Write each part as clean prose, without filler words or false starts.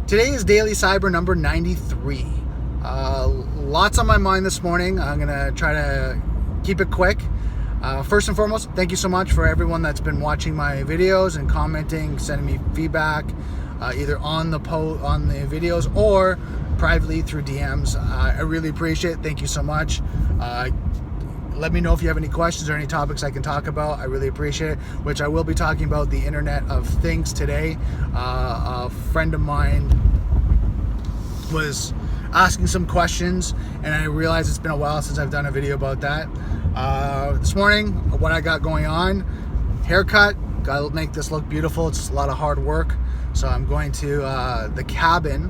Today is DailyCyber number 93. Lots on my mind this morning. I'm going to try to keep it quick. First and foremost, thank you so much for everyone that's been watching my videos and commenting, sending me feedback, either on the videos or privately through DMs. I really appreciate it. Thank you so much. Let me know if you have any questions or any topics I can talk about. I really appreciate it, which I will be talking about the Internet of Things today. A friend of mine was asking some questions, and I realized it's been a while since I've done a video about that. This morning, what I got going on, haircut, gotta make this look beautiful. It's a lot of hard work. So I'm going to the Cabin,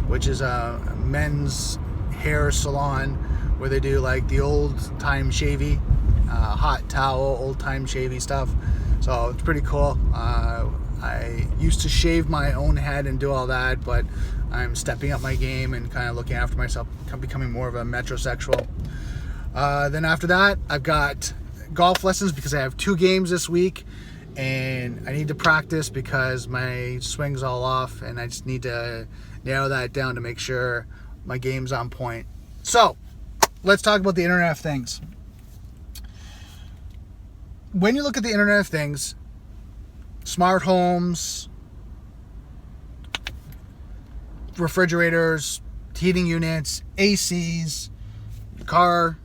which is a men's hair salon where they do like the old time shavy, hot towel, old time shavy stuff. So it's pretty cool. I used to shave my own head and do all that, but I'm stepping up my game and kind of looking after myself, becoming more of a metrosexual. Then after that, I've got golf lessons because I have 2 games this week, and I need to practice because my swing's all off, and I just need to narrow that down to make sure my game's on point. So let's talk about the Internet of Things. When you look at the Internet of Things, smart homes, refrigerators, heating units, ACs, car,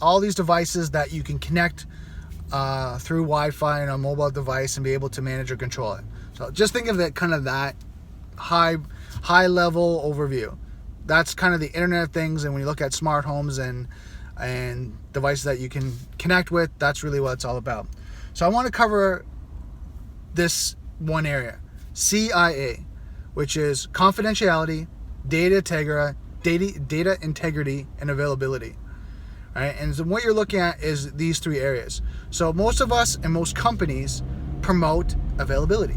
all these devices that you can connect through Wi-Fi and a mobile device and be able to manage or control it. So just think of it kind of that high level overview. That's kind of the Internet of Things, and when you look at smart homes and devices that you can connect with, that's really what it's all about. So I want to cover this one area, CIA, which is confidentiality, data integrity, and availability. Right? And so what you're looking at is these 3 areas. So most of us and most companies promote availability.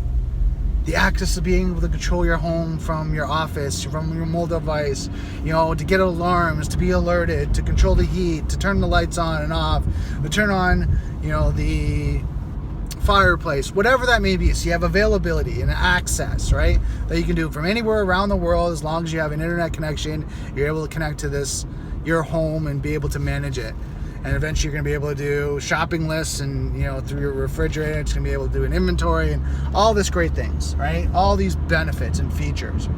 The access to being able to control your home from your office, from your mobile device, to get alarms, to be alerted, to control the heat, to turn the lights on and off, to turn on, the fireplace, whatever that may be. So you have availability and access, right? That you can do from anywhere around the world. As long as you have an internet connection, you're able to connect to your home and be able to manage it. And eventually you're going to be able to do shopping lists and, through your refrigerator, it's going to be able to do an inventory and all this great things, right? All these benefits and features.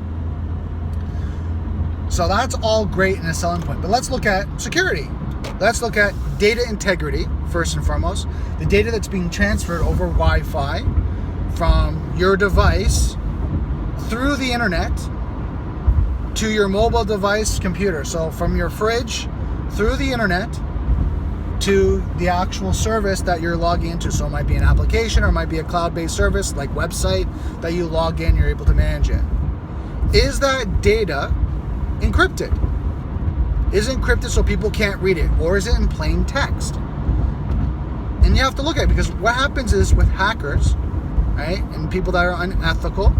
So that's all great in a selling point. But let's look at security. Let's look at data integrity, first and foremost. The data that's being transferred over Wi-Fi from your device through the internet to your mobile device computer. So from your fridge through the internet to the actual service that you're logging into. So it might be an application or it might be a cloud-based service like website that you log in, you're able to manage it. Is that data encrypted? Is it encrypted so people can't read it? Or is it in plain text? And you have to look at it, because what happens is with hackers, right, and people that are unethical,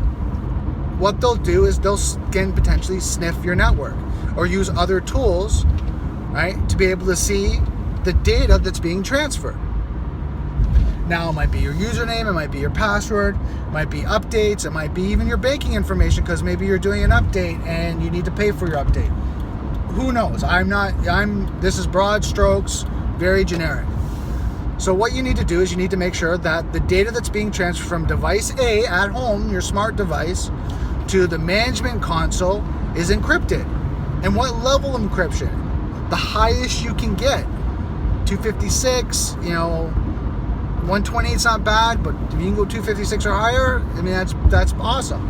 what they'll do is can potentially sniff your network or use other tools, right, to be able to see the data that's being transferred. Now it might be your username, it might be your password, it might be updates, it might be even your banking information, because maybe you're doing an update and you need to pay for your update. Who knows? This is broad strokes, very generic. So what you need to do is you need to make sure that the data that's being transferred from device A at home, your smart device, to the management console is encrypted. And what level of encryption? The highest you can get. 256, 128 is not bad, but if you can go 256 or higher, that's awesome.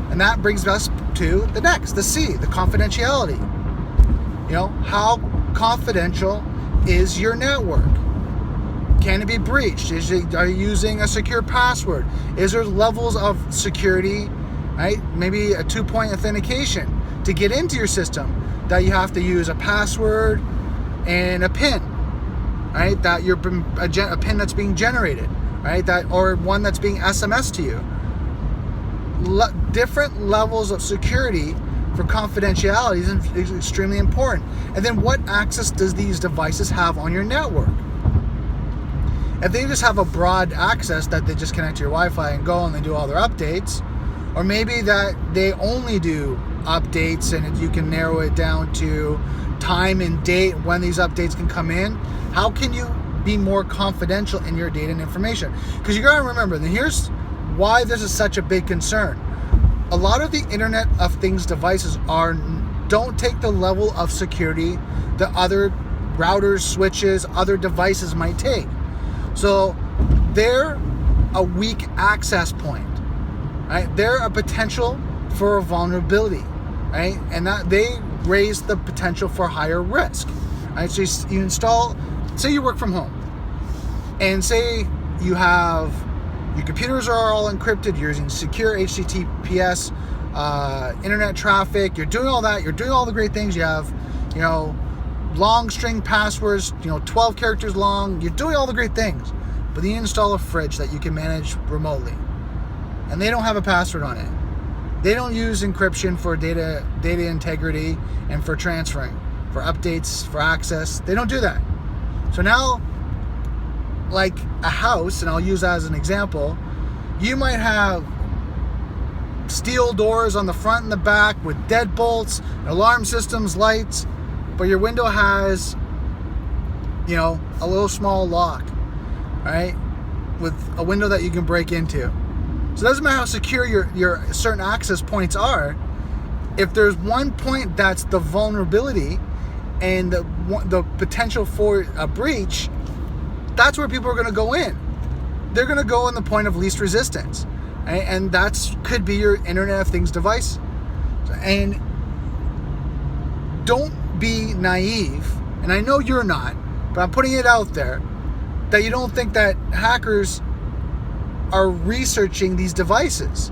And that brings us to the next, the C, the confidentiality. How confidential is your network? Can it be breached? Are you using a secure password? Is there levels of security, right? Maybe a 2-point authentication to get into your system that you have to use a password and a PIN, right? That a PIN that's being generated, right? Or one that's being SMS to you. Different levels of security for confidentiality is extremely important. And then what access does these devices have on your network? If they just have a broad access that they just connect to your Wi-Fi and go and they do all their updates, Or maybe that they only do updates and you can narrow it down to time and date when these updates can come in. How can you be more confidential in your data and information? Because you got to remember, and here's why this is such a big concern. A lot of the Internet of Things devices don't take the level of security that other routers, switches, other devices might take. So they're a weak access point, right? They're a potential for a vulnerability, right? And that they raise the potential for higher risk, right? So you install, say you work from home, and say you have your computers are all encrypted, you're using secure HTTPS, internet traffic, you're doing all that, you're doing all the great things, you have, long string passwords, 12 characters long, you're doing all the great things, but then you install a fridge that you can manage remotely, and they don't have a password on it. They don't use encryption for data integrity and for transferring, for updates, for access. They don't do that. So now, like a house, and I'll use that as an example, you might have steel doors on the front and the back with deadbolts, alarm systems, lights, but your window has, a little small lock, right? With a window that you can break into. So it doesn't matter how secure your certain access points are. If there's one point that's the vulnerability and the potential for a breach, that's where people are going to go in. They're going to go in the point of least resistance, right? And that could be your Internet of Things device. And don't be naive, and I know you're not, but I'm putting it out there, that you don't think that hackers are researching these devices.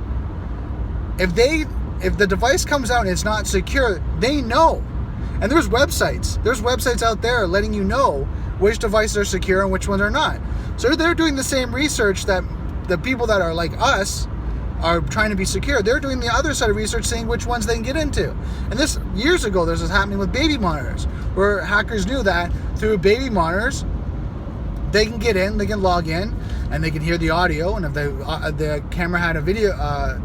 If the device comes out and it's not secure, they know. And there's websites out there letting you know which devices are secure and which ones are not. So they're doing the same research that the people that are like us are trying to be secure. They're doing the other side of research, saying which ones they can get into. And this, years ago, this was happening with baby monitors, where hackers knew that through baby monitors, they can get in, they can log in, and they can hear the audio. And if the camera had a video,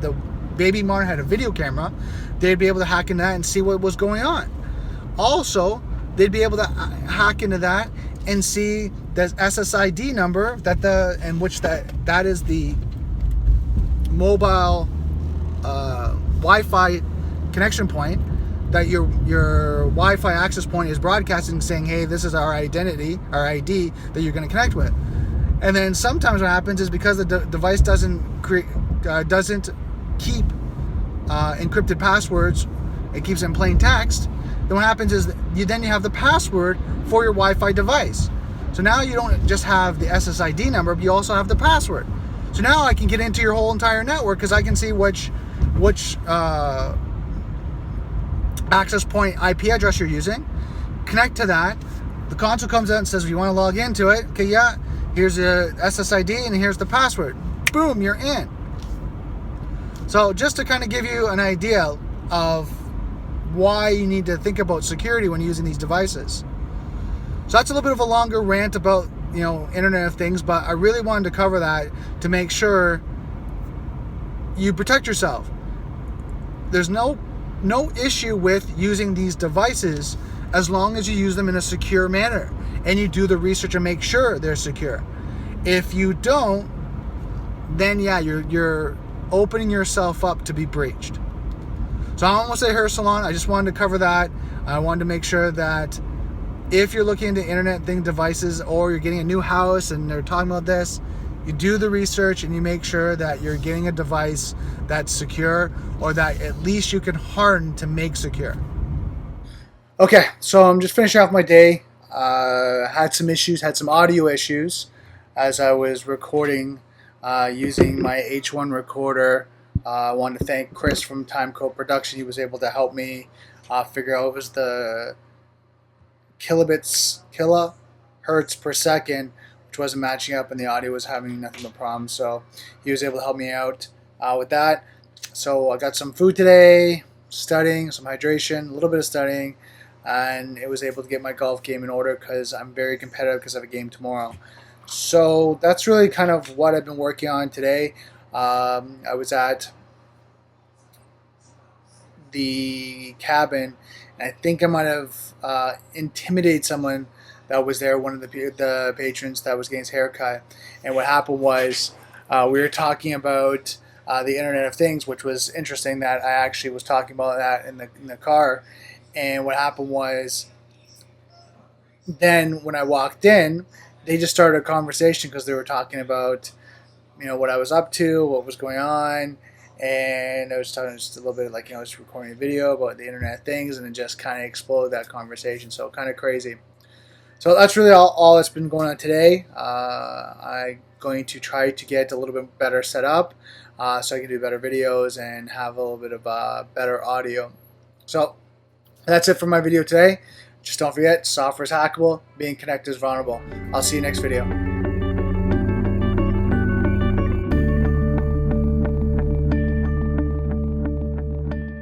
the baby monitor had a video camera, they'd be able to hack into that and see what was going on. Also, they'd be able to hack into that and see the SSID number that is the mobile Wi-Fi connection point, that your Wi-Fi access point is broadcasting, saying, hey, this is our identity, our ID that you're going to connect with. And then sometimes what happens is, because the device doesn't keep encrypted passwords, it keeps in plain text. Then what happens is you have the password for your Wi-Fi device. So now you don't just have the SSID number, but you also have the password. So now I can get into your whole entire network, because I can see which access point IP address you're using, connect to that. The console comes out and says, if you want to log into it, okay, yeah, here's the SSID and here's the password. Boom, you're in. So just to kind of give you an idea of why you need to think about security when using these devices. So that's a little bit of a longer rant about Internet of Things, but I really wanted to cover that to make sure you protect yourself. There's no issue with using these devices as long as you use them in a secure manner and you do the research and make sure they're secure. If you don't, then yeah, you're opening yourself up to be breached. So I don't want to say hair salon. I just wanted to cover that. I wanted to make sure that if you're looking into Internet Thing devices, or you're getting a new house and they're talking about this, you do the research and you make sure that you're getting a device that's secure, or that at least you can harden to make secure. Okay, so I'm just finishing off my day. Had some audio issues as I was recording using my H1 recorder. I want to thank Chris from Timecode Production. He was able to help me figure out it was the kilohertz per second, which wasn't matching up, and the audio was having nothing but problems. So he was able to help me out with that. So I got some food today, studying, some hydration, a little bit of studying, and it was able to get my golf game in order, because I'm very competitive because I have a game tomorrow. So that's really kind of what I've been working on today. I was at the cabin, and I think I might have intimidated someone that was there, one of the patrons that was getting his haircut. And what happened was we were talking about the Internet of Things, which was interesting that I actually was talking about that in the car. And what happened was, then when I walked in, they just started a conversation because they were talking about, what I was up to, what was going on, and I was talking just a little bit like, I was recording a video about the Internet of Things, and it just kind of exploded that conversation. So kind of crazy. So that's really all that's been going on today. I'm going to try to get a little bit better set up so I can do better videos and have a little bit of better audio. So that's it for my video today. Just don't forget, software is hackable, being connected is vulnerable. I'll see you next video.